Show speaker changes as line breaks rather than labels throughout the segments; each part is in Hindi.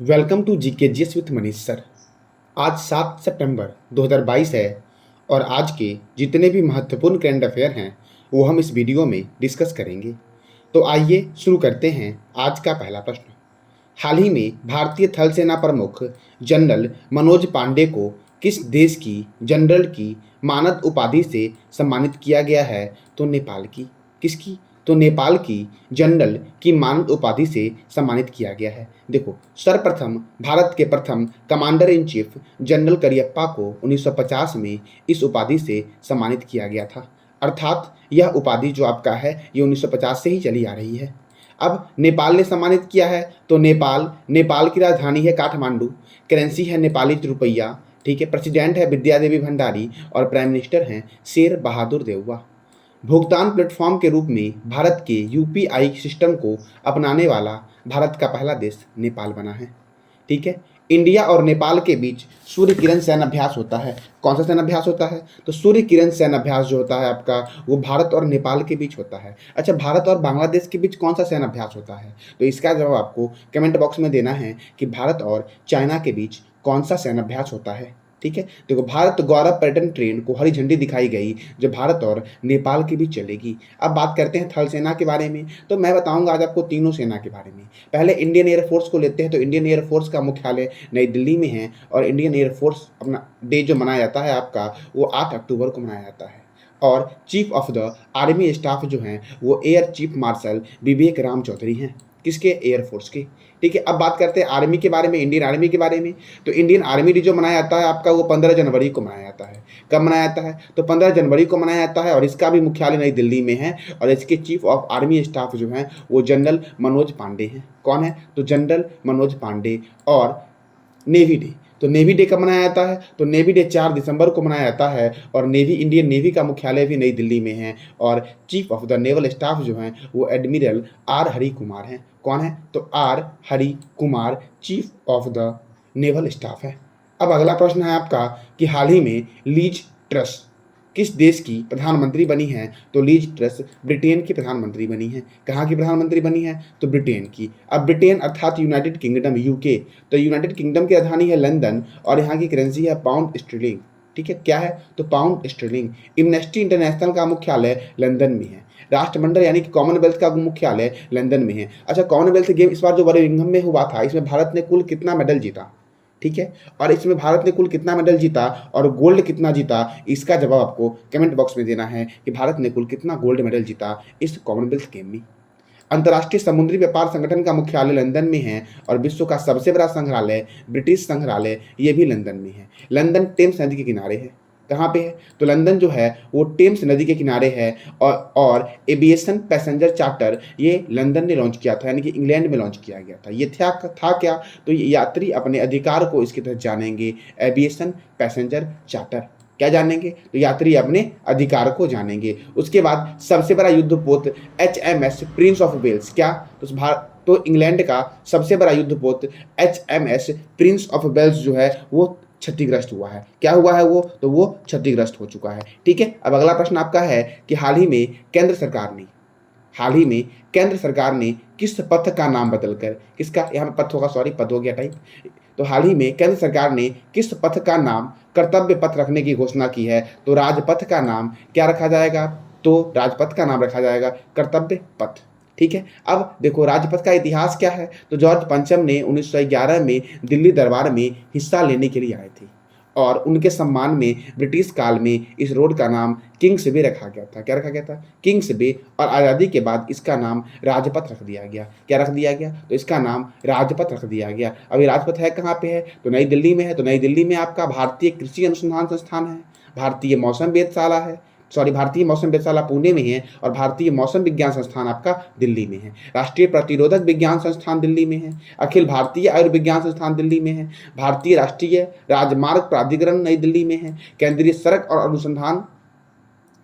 Welcome to GKGS with Manish sir. आज 7 सितंबर 2022 है और आज के जितने भी महत्वपूर्ण करंट अफेयर हैं वो हम इस वीडियो में डिस्कस करेंगे। तो आइए शुरू करते हैं आज का पहला प्रश्न। हाल ही में भारतीय थल सेना प्रमुख जनरल मनोज पांडे को किस देश की जनरल की मानद उपाधि से सम्मानित किया गया है? तो नेपाल की। किसकी? तो नेपाल की जनरल की मानद उपाधि से सम्मानित किया गया है। देखो, सर्वप्रथम भारत के प्रथम commander in chief general Cariappa को 1950 में इस उपाधि से सम्मानित किया गया था। अर्थात यह उपाधि जो आपका है ये 1950 से ही चली आ रही है। अब नेपाल ने सम्मानित किया है तो नेपाल की राजधानी है काठमांडू, करेंसी है नेपाली रुपया, ठीक है। प्रेसिडेंट है विद्या देवी भंडारी और प्राइम मिनिस्टर हैं शेर बहादुर देउवा। भुगतान प्लेटफॉर्म के रूप में भारत के यूपीआई सिस्टम को अपनाने वाला भारत का पहला देश नेपाल बना है, ठीक है। इंडिया और नेपाल के बीच सूर्य किरण सैन्य अभ्यास होता है। कौन सा सैन्य अभ्यास होता है? तो सूर्य किरण सैन्य अभ्यास जो होता है आपका वो भारत और नेपाल के बीच होता है। अच्छा, भारत और बांग्लादेश के बीच कौन सा सैन्य अभ्यास होता है? तो इसका जवाब आपको कमेंट बॉक्स में देना है कि भारत और चाइना के बीच कौन सा सैन्य अभ्यास होता है, ठीक है। देखो, भारत गौरव पर्यटन ट्रेन को हरी झंडी दिखाई गई जो भारत और नेपाल के बीच चलेगी। अब बात करते हैं थल सेना के बारे में। तो मैं बताऊंगा आज आपको तीनों सेना के बारे में। पहले इंडियन एयरफोर्स को लेते हैं। तो इंडियन एयरफोर्स का मुख्यालय नई दिल्ली में है और इंडियन एयरफोर्स अपना डे जो मनाया जाता है आपका वो 8 अक्टूबर को मनाया जाता है। और chief of the army staff जो हैं वो एयर चीफ मार्शल विवेक राम चौधरी हैं। किसके? एयरफोर्स के, ठीक है। अब बात करते हैं आर्मी के बारे में, इंडियन आर्मी के बारे में। तो इंडियन आर्मी डे जो मनाया जाता है आपका वो 15 जनवरी को मनाया जाता है। कब मनाया जाता है? तो 15 जनवरी को मनाया जाता है और इसका भी मुख्यालय नई दिल्ली में है। और इसके चीफ ऑफ आर्मी स्टाफ जो हैं वो जनरल मनोज पांडे हैं। कौन है? तो जनरल मनोज पांडे। और नेवी डे, तो नेवी डे कब मनाया जाता है? तो नेवी डे 4 दिसंबर को मनाया जाता है और इंडियन नेवी का मुख्यालय भी नई दिल्ली में है। और chief of the naval staff जो हैं वो एडमिरल आर हरि कुमार हैं। कौन है? तो R Hari Kumar chief of the naval staff है। अब अगला प्रश्न है आपका कि हाल ही में लीज ट्रस किस देश की प्रधानमंत्री बनी है? तो लीज ट्रस ब्रिटेन की प्रधानमंत्री बनी है। कहाँ की प्रधानमंत्री बनी है? तो ब्रिटेन की। अब ब्रिटेन अर्थात यूनाइटेड किंगडम, यूके। तो यूनाइटेड किंगडम की राजधानी है लंदन और यहाँ की करेंसी है पाउंड स्टर्लिंग, ठीक है। क्या है? तो पाउंड स्टर्लिंग। एम्नेस्टी इंटरनेशनल का मुख्यालय लंदन में है। राष्ट्रमंडल यानी कि कॉमनवेल्थ का मुख्यालय लंदन में है। अच्छा, कॉमनवेल्थ गेम इस बार जो बर्मिंघम में हुआ था इसमें भारत ने कुल कितना मेडल जीता, ठीक है। और इसमें भारत ने कुल कितना मेडल जीता और गोल्ड कितना जीता, इसका जवाब आपको कमेंट बॉक्स में देना है कि भारत ने कुल कितना गोल्ड मेडल जीता इस कॉमनवेल्थ गेम में। अंतर्राष्ट्रीय समुद्री व्यापार संगठन का मुख्यालय लंदन में है और विश्व का सबसे बड़ा संग्रहालय ब्रिटिश संग्रहालय ये भी लंदन में है। लंदन टेम्स नदी के किनारे है। कहाँ पे है? तो लंदन जो है वो टेम्स नदी के किनारे है। और एविएशन पैसेंजर चार्टर ये लंदन ने लॉन्च किया था, यानी कि इंग्लैंड में लॉन्च किया गया था। ये था क्या? तो ये यात्री अपने अधिकार को इसके तहत जानेंगे। एविएशन पैसेंजर चार्टर क्या जानेंगे? तो यात्री अपने अधिकार को जानेंगे। उसके बाद सबसे बड़ा युद्धपोत HMS प्रिंस ऑफ वेल्स। क्या? तो इंग्लैंड का सबसे बड़ा युद्धपोत HMS प्रिंस ऑफ वेल्स जो है वो क्षतिग्रस्त हुआ है। क्या हुआ है वो? तो वो क्षतिग्रस्त हो चुका है, ठीक है। अब अगला प्रश्न आपका है कि हाल ही में केंद्र सरकार ने किस पथ का नाम बदलकर, किसका? यहाँ पे पथ होगा, सॉरी पद हो गया टाइप। तो हाल ही में केंद्र सरकार ने किस पथ का नाम कर्तव्य पथ रखने की घोषणा की है? तो राजपथ का नाम क्या रखा जाएगा? तो राजपथ का नाम रखा जाएगा कर्तव्य पथ, ठीक है। अब देखो, राजपथ का इतिहास क्या है? तो जॉर्ज पंचम ने 1911 में दिल्ली दरबार में हिस्सा लेने के लिए आए थे और उनके सम्मान में ब्रिटिश काल में इस रोड का नाम किंग्स वे रखा गया था। क्या रखा गया था? किंग्स वे। और आज़ादी के बाद इसका नाम राजपथ रख दिया गया। क्या रख दिया गया? तो इसका नाम राजपथ रख दिया गया। अब ये राजपथ है कहाँ पे है? तो नई दिल्ली में है। तो नई दिल्ली में आपका भारतीय कृषि अनुसंधान संस्थान है, भारतीय मौसम वेधशाला पुणे में है और भारतीय मौसम विज्ञान संस्थान आपका दिल्ली में है। राष्ट्रीय प्रतिरोधक विज्ञान संस्थान दिल्ली में है। अखिल भारतीय आयुर्विज्ञान संस्थान दिल्ली में है। भारतीय राष्ट्रीय राजमार्ग प्राधिकरण नई दिल्ली में है। केंद्रीय सड़क और अनुसंधान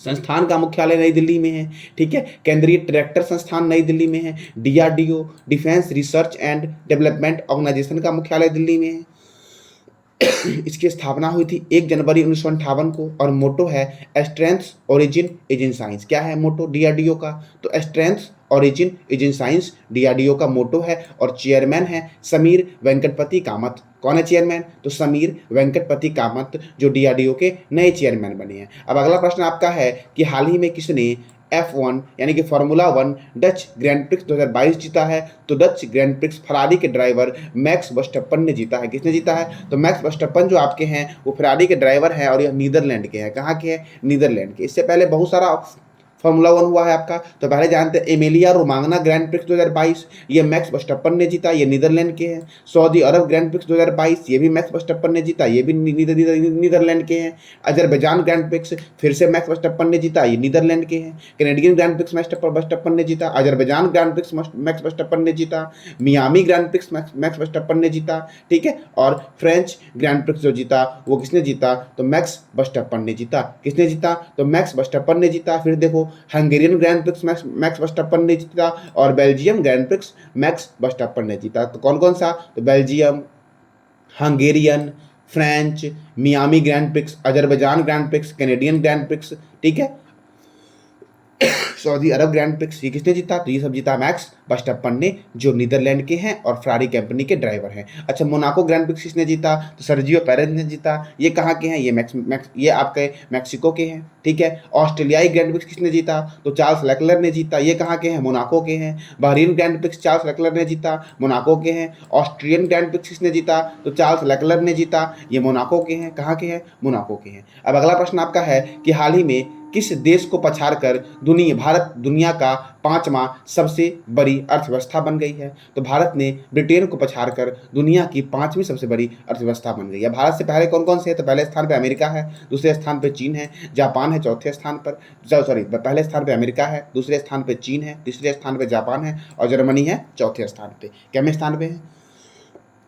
संस्थान का मुख्यालय नई दिल्ली में है, ठीक है। केंद्रीय ट्रैक्टर संस्थान नई दिल्ली में है। DRDO defence research and development organisation का मुख्यालय दिल्ली में है। इसकी स्थापना हुई थी 1 जनवरी 1958 को और मोटो है strength origin as in science. क्या है मोटो DRDO का? तो strength origin is in science DRDO का मोटो है और चेयरमैन है समीर वेंकटपति कामत। कौन है चेयरमैन? तो समीर वेंकटपति कामत जो डीआरडीओ के नए चेयरमैन बने हैं। अब अगला प्रश्न आपका है कि हाल ही में किसने F1 यानी कि फार्मूला 1 डच ग्रैंड प्रिक्स 2022 जीता है? तो डच ग्रैंड प्रिक्स फरारी के ड्राइवर मैक्स वर्स्टैपन ने जीता है। किसने जीता है? तो मैक्स वर्स्टैपन जो आपके हैं वो फरारी के ड्राइवर हैं और यह नीदरलैंड के हैं। कहाँ के हैं? नीदरलैंड के। इससे पहले बहुत सारा फार्मूला 1 हुआ है आपका, तो पहले जानते हैं एमिलिया रोमांगना ग्रैंड प्रिक्स 2022, ये मैक्स वर्स्टैपन ने जीता, ये नीदरलैंड के हैं। सऊदी अरब ग्रैंड प्रिक्स 2022, ये भी मैक्स वर्स्टैपन ने जीता, ये भी नीदरलैंड के हैं। अजरबैजान ग्रैंड प्रिक्स फिर से मैक्स वर्स्टैपन ने जीता, ये नीदरलैंड के हैं। Canadian grand prix max Verstappen ने जीता, Azerbaijan grand prix max Verstappen ने जीता, Miami grand prix max Verstappen ने जीता, ठीक है। और फ्रेंच ग्रैंड प्रिक्स जो जीता वो किसने जीता? तो मैक्स वर्स्टैपन ने जीता। किसने जीता? तो मैक्स वर्स्टैपन ने जीता। फिर देखो Hungarian grand prix max Verstappen ने जीता और Belgium grand prix max Verstappen ने जीता। तो कौन कौन सा? तो Belgium, Hungarian, French, Miami grand prix, Azerbaijan grand prix, Canadian grand prix, ठीक है, सऊदी अरब ग्रैंड प्रिक्स, ये किसने जीता? तो ये सब जीता मैक्स वर्स्टैपन ने जो नीदरलैंड के हैं और फरारी कंपनी के ड्राइवर हैं। अच्छा, मोनाको ग्रैंड प्रिक्स किसने जीता? तो सर्जियो पेरेज ने जीता। ये कहाँ के हैं? ये आपके मैक्सिको के हैं, ठीक है। ऑस्ट्रेलियाई ग्रैंड प्रिक्स किसने जीता? तो चार्ल्स लेक्लर ने जीता। ये कहाँ के हैं? मोनाको के हैं। Bahrain grand prix Charles Leclerc ने जीता, मोनाको के हैं। ऑस्ट्रियन ग्रैंड प्रिक्स किसने जीता? तो चार्ल्स लेक्लर ने जीता, ये मोनाको के हैं। कहाँ के हैं? मोनाको के हैं। अब अगला प्रश्न आपका है कि हाल ही में किस देश को पछाड़कर भारत दुनिया का 5वां सबसे बड़ी अर्थव्यवस्था बन गई है? तो भारत ने ब्रिटेन को पछाड़कर दुनिया की 5वीं सबसे बड़ी अर्थव्यवस्था बन गई है। भारत से पहले कौन कौन से है? तो पहले स्थान पे अमेरिका है, दूसरे स्थान पे चीन है, जापान है चौथे स्थान पर, पहले स्थान पे अमेरिका है, दूसरे स्थान पे चीन है, तीसरे स्थान पे जापान है और जर्मनी है चौथे स्थान पे। कितने स्थान पे है?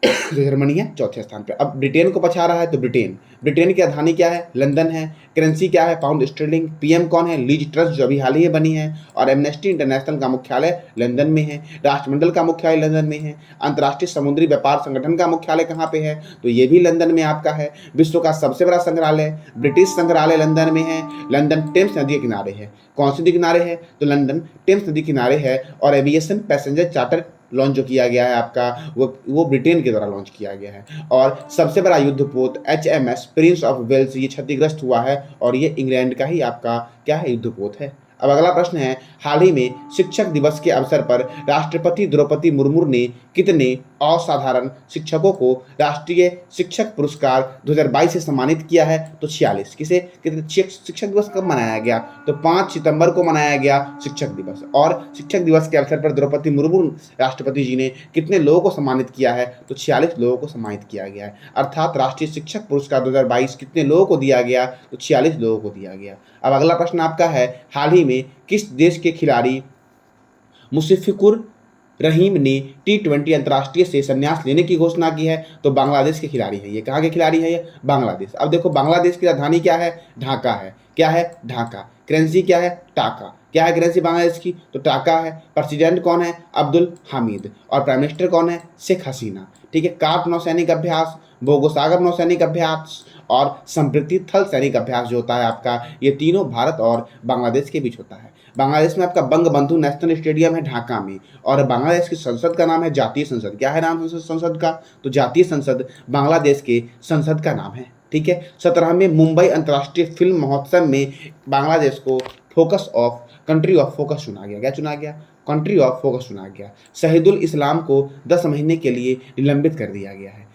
तो जर्मनी है चौथे स्थान पे। अब ब्रिटेन को पछा रहा है तो ब्रिटेन की राजधानी क्या है? लंदन है। करेंसी क्या है? Pound sterling. पीएम कौन है? लीज ट्रस्ट जो अभी हाल ही में बनी है। और एमनेस्टी इंटरनेशनल का मुख्यालय लंदन में है। राष्ट्रमंडल का मुख्यालय लंदन में है। अंतर्राष्ट्रीय समुद्री व्यापार संगठन का मुख्यालय कहाँ पे है? तो ये भी लंदन में आपका है। विश्व का सबसे बड़ा संग्रहालय ब्रिटिश संग्रहालय लंदन में है। लंदन टेम्स नदी के किनारे है। कौन सी नदी किनारे है? तो लंदन टेम्स नदी किनारे है। और एविएशन पैसेंजर चार्टर लॉन्च जो किया गया है आपका वो ब्रिटेन के द्वारा लॉन्च किया गया है। और सबसे बड़ा युद्धपोत HMS प्रिंस ऑफ वेल्स ये क्षतिग्रस्त हुआ है और ये इंग्लैंड का ही आपका क्या है? युद्धपोत है। अब अगला प्रश्न है, हाल ही में शिक्षक दिवस के अवसर पर राष्ट्रपति द्रौपदी मुर्मू ने कितने असाधारण शिक्षकों को राष्ट्रीय शिक्षक पुरस्कार 2022 से सम्मानित किया है? तो 46। किसे? शिक्षक दिवस कब मनाया गया? तो 5 सितंबर को मनाया गया शिक्षक दिवस। और शिक्षक दिवस के अवसर पर द्रौपदी मुर्मू राष्ट्रपति जी ने कितने लोगों को सम्मानित किया है? तो 46 लोगों को सम्मानित किया गया है। अर्थात राष्ट्रीय शिक्षक पुरस्कार 2022 कितने लोगों को दिया गया? तो 46 लोगों को दिया गया। अब अगला प्रश्न आपका है, हाल ही में किस देश के खिलाड़ी मुशफिकुर रहीम ने T20 अंतर्राष्ट्रीय से संन्यास लेने की घोषणा की है? तो बांग्लादेश के खिलाड़ी है। ये कहाँ के खिलाड़ी है? ये बांग्लादेश। अब देखो बांग्लादेश की राजधानी क्या है? ढाका है। क्या है? ढाका। करेंसी क्या है? टाका। क्या है करेंसी बांग्लादेश की? तो टाका है। प्रेसिडेंट कौन है? अब्दुल हामिद। और प्राइम मिनिस्टर कौन है? शेख हसीना। ठीक है। कार्प नौसैनिक अभ्यास, बोगोसागर नौसैनिक अभ्यास और संप्रीति थल सैनिक अभ्यास जो होता है आपका, ये तीनों भारत और बांग्लादेश के बीच होता है। बांग्लादेश में आपका बंगबंधु नेशनल स्टेडियम है ढाका में। और बांग्लादेश की संसद का नाम है जातीय संसद। क्या है नाम संसद का? तो जातीय संसद बांग्लादेश के संसद का नाम है। ठीक है। 17वें मुंबई अंतर्राष्ट्रीय फिल्म महोत्सव में बांग्लादेश को कंट्री ऑफ फोकस चुना गया। क्या चुना गया? कंट्री ऑफ फोकस चुना गया। शहीदुल इस्लाम को 10 महीने के लिए निलंबित कर दिया गया है।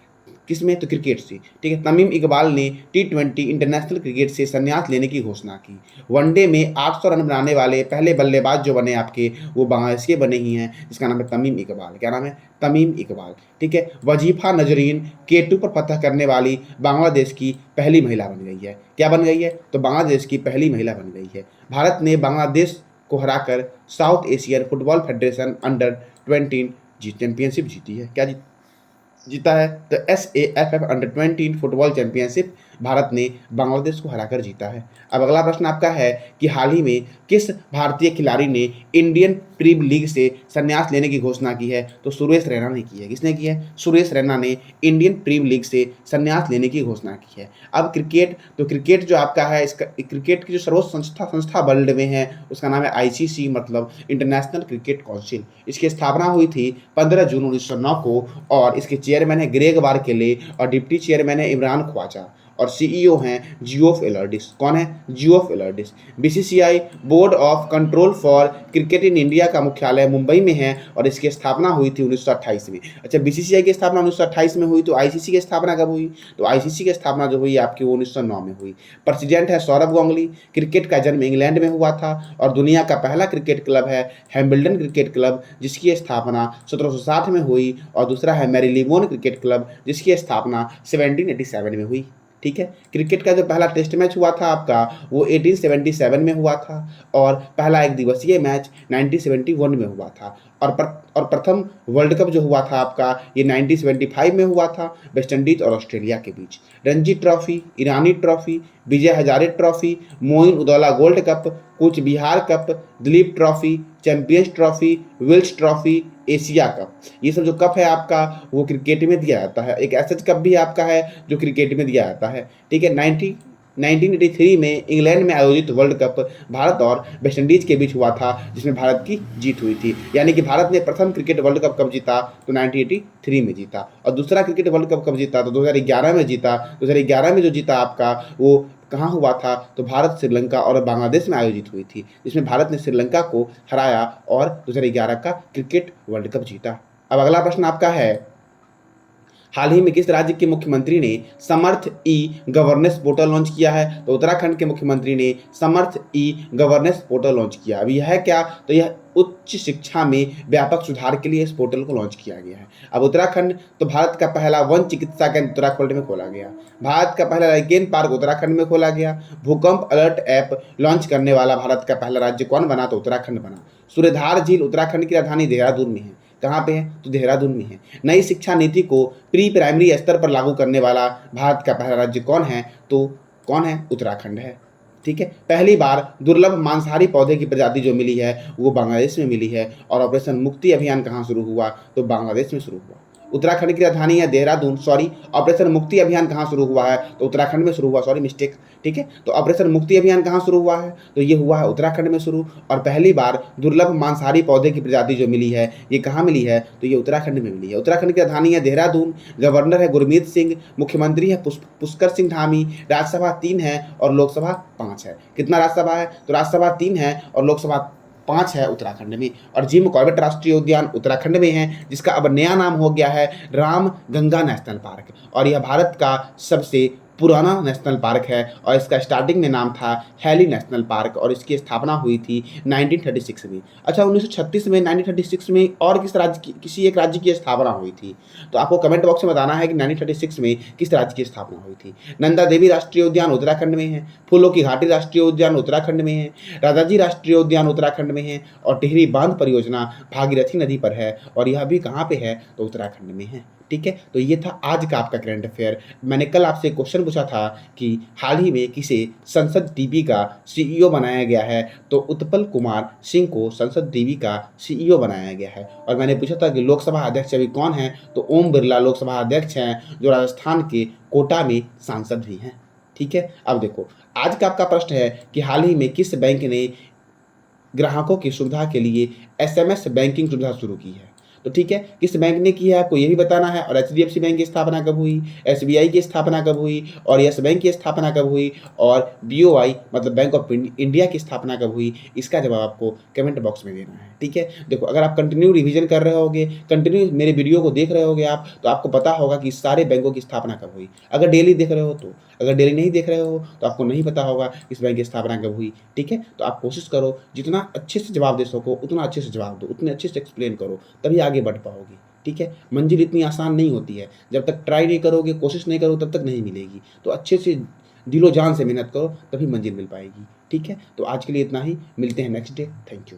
किसमें? तो क्रिकेट से। ठीक है। तमीम इकबाल ने T20 इंटरनेशनल क्रिकेट से संन्यास लेने की घोषणा की। वनडे में 800 रन बनाने वाले पहले बल्लेबाज जो बने आपके वो बांग्लादेश के बने ही हैं, जिसका नाम है तमीम इकबाल। क्या नाम है? तमीम इकबाल। ठीक है। वजीफा नजरीन K2 पर फतह करने वाली बांग्लादेश की पहली महिला बन गई है। क्या बन गई है? तो बांग्लादेश की पहली महिला बन गई है। भारत ने बांग्लादेश को हराकर south Asian football federation under 20 championship जीती है। क्या जीता है? तो SAFF अंडर-20 फुटबॉल चैंपियनशिप भारत ने बांग्लादेश को हराकर जीता है। अब अगला प्रश्न आपका है कि हाल ही में किस भारतीय खिलाड़ी ने इंडियन प्रीमियर लीग से संन्यास लेने की घोषणा की है? तो सुरेश रैना ने की है। किसने की है? सुरेश रैना ने इंडियन प्रीमियर लीग से संन्यास लेने की घोषणा की है। अब क्रिकेट, तो क्रिकेट जो आपका है, इसका क्रिकेट की जो सर्वोच्च संस्था वर्ल्ड में है, उसका नाम है ICC, मतलब इंटरनेशनल क्रिकेट काउंसिल। इसकी स्थापना हुई थी 15 जून 1909 को और इसके चेयरमैन है ग्रेग बारकेले और डिप्टी चेयरमैन है इमरान ख्वाजा और CEO हैं जियोफ एलर्डिस। कौन है? Geoff Allardice. BCCI board of control for cricket in India का मुख्यालय मुंबई में है और इसकी स्थापना हुई थी 1928 में। अच्छा, BCCI की स्थापना 1928 में हुई, तो ICC की स्थापना कब हुई? तो ICC की स्थापना जो हुई आपकी वो 1909 में हुई। प्रेसिडेंट है सौरभ गांगुली। क्रिकेट का जन्म इंग्लैंड में हुआ था और दुनिया का पहला क्रिकेट क्लब है हैम्बल्डन क्रिकेट क्लब, जिसकी स्थापना 1760 में हुई, और दूसरा है मैरीलीबोन क्रिकेट क्लब, जिसकी स्थापना 1787 में हुई। ठीक है। क्रिकेट का जो पहला टेस्ट मैच हुआ था आपका वो 1877 में हुआ था और पहला एक दिवसीय मैच 1971 में हुआ था और प्रथम वर्ल्ड कप जो हुआ था आपका ये 1975 में हुआ था वेस्ट इंडीज और ऑस्ट्रेलिया के बीच। Ranji trophy, Irani trophy, Vijay Hazare trophy, Moin Uddowla gold cup, Cooch Behar cup, Duleep trophy, champions trophy, Wills trophy, Asia cup, ये सब जो कप है आपका वो क्रिकेट में दिया जाता है। एक ऐसा कप भी आपका है जो क्रिकेट में दिया जाता है। ठीक है। 1983 में इंग्लैंड में आयोजित वर्ल्ड कप भारत और वेस्ट इंडीज के बीच हुआ था, जिसमें भारत की जीत हुई थी। यानी कि भारत ने प्रथम क्रिकेट वर्ल्ड कप कब जीता? तो 1983 में जीता। और दूसरा क्रिकेट वर्ल्ड कप कब जीता? तो 2011 में जीता। 2011 में जो जीता आपका वो कहाँ हुआ था? तो भारत, श्रीलंका और बांग्लादेश में आयोजित हुई थी, जिसमें भारत ने श्रीलंका को हराया और 2011 का क्रिकेट वर्ल्ड कप जीता। अब अगला प्रश्न आपका है, हाल ही में किस राज्य के मुख्यमंत्री ने समर्थ ई गवर्नेंस पोर्टल लॉन्च किया है? तो उत्तराखंड के मुख्यमंत्री ने समर्थ ई गवर्नेंस पोर्टल लॉन्च किया। अब यह है क्या? तो यह उच्च शिक्षा में व्यापक सुधार के लिए इस पोर्टल को लॉन्च किया गया है। अब उत्तराखंड, तो भारत का पहला वन चिकित्सा केंद्र उत्तराखंड में खोला गया। भारत का पहला लाइकेन पार्क उत्तराखंड में खोला गया। भूकंप अलर्ट ऐप लॉन्च करने वाला भारत का पहला राज्य कौन बना? तो उत्तराखंड बना। सूर्यधार झील उत्तराखंड की राजधानी देहरादून में है। कहाँ पे है? तो देहरादून में है। नई शिक्षा नीति को प्री प्राइमरी स्तर पर लागू करने वाला भारत का पहला राज्य कौन है? तो कौन है? उत्तराखंड है। ठीक है। पहली बार दुर्लभ मांसाहारी पौधे की प्रजाति जो मिली है वो बांग्लादेश में मिली है। और ऑपरेशन मुक्ति अभियान कहाँ शुरू हुआ? तो बांग्लादेश में शुरू हुआ। उत्तराखंड की राजधानी है देहरादून, सॉरी, ऑपरेशन मुक्ति अभियान कहाँ शुरू हुआ है? तो उत्तराखंड में शुरू हुआ, सॉरी मिस्टेक। ठीक है। तो ऑपरेशन मुक्ति अभियान कहाँ शुरू हुआ है? तो ये हुआ है उत्तराखंड में शुरू। और पहली बार दुर्लभ मांसाहारी पौधे की प्रजाति जो मिली है ये कहाँ मिली है? तो ये उत्तराखंड में मिली है। उत्तराखंड की राजधानी है देहरादून। गवर्नर है गुरमीत सिंह। मुख्यमंत्री है पुष्कर सिंह धामी। राज्यसभा 3 है और लोकसभा 5 है। कितना राज्यसभा है? तो राज्यसभा 3 है और लोकसभा 5 है उत्तराखंड में। और जिम कॉर्बेट राष्ट्रीय उद्यान उत्तराखंड में है, जिसका अब नया नाम हो गया है राम गंगा नेशनल पार्क, और यह भारत का सबसे पुराना नेशनल पार्क है और इसका स्टार्टिंग में नाम था हैली नेशनल पार्क और इसकी स्थापना हुई थी 1936 में। अच्छा, 1936 में, 1936 में और किसी एक राज्य की स्थापना हुई थी? तो आपको कमेंट बॉक्स में बताना है कि 1936 में किस राज्य की स्थापना हुई थी। नंदा देवी राष्ट्रीय उद्यान उत्तराखंड में है। फूलों की घाटी राष्ट्रीय उद्यान उत्तराखंड में है। राजाजी राष्ट्रीय उद्यान उत्तराखंड में है। और टिहरी बांध परियोजना भागीरथी नदी पर है और यह भी कहाँ पे है? तो उत्तराखंड में है। ठीक है। तो ये था आज का आपका करंट अफेयर। मैंने कल आपसे क्वेश्चन पूछा था कि हाल ही में किसे संसद टीवी का CEO बनाया गया है? तो उत्पल कुमार सिंह को संसद टीवी का CEO बनाया गया है। और मैंने पूछा था कि लोकसभा अध्यक्ष अभी कौन है? तो ओम बिरला लोकसभा अध्यक्ष हैं, जो राजस्थान के कोटा में सांसद भी हैं। ठीक है। अब देखो, आज का आपका प्रश्न है कि हाल ही में किस बैंक ने ग्राहकों की सुविधा के लिए SMS बैंकिंग सुविधा शुरू की है? तो ठीक है, किस बैंक ने की है आपको ये भी बताना है। और HDFC बैंक की स्थापना कब हुई? SBI की स्थापना कब हुई? और यस बैंक की स्थापना कब हुई? और BOI मतलब बैंक ऑफ इंडिया की स्थापना कब हुई? इसका जवाब आपको कमेंट बॉक्स में देना है। ठीक है। देखो, अगर आप कंटिन्यू रिवीजन कर रहे होगे, कंटिन्यू मेरे वीडियो को देख रहे होगे आप, तो आपको पता होगा कि सारे बैंकों की स्थापना कब हुई। अगर डेली देख रहे हो तो, अगर डेली नहीं देख रहे हो तो आपको नहीं पता होगा इस बैंक की स्थापना कब हुई। ठीक है। तो आप कोशिश करो जितना अच्छे से जवाब दे सको उतना अच्छे से जवाब दो, उतने अच्छे से एक्सप्लेन करो, तभी आगे बढ़ पाओगे। ठीक है। मंजिल इतनी आसान नहीं होती है, जब तक ट्राई नहीं करोगे, कोशिश नहीं करोगे, तब तक नहीं मिलेगी। तो अच्छे से दिलो जान से मेहनत करो, तभी मंजिल मिल पाएगी। ठीक है। तो आज के लिए इतना ही, मिलते हैं नेक्स्ट डे। Thank you.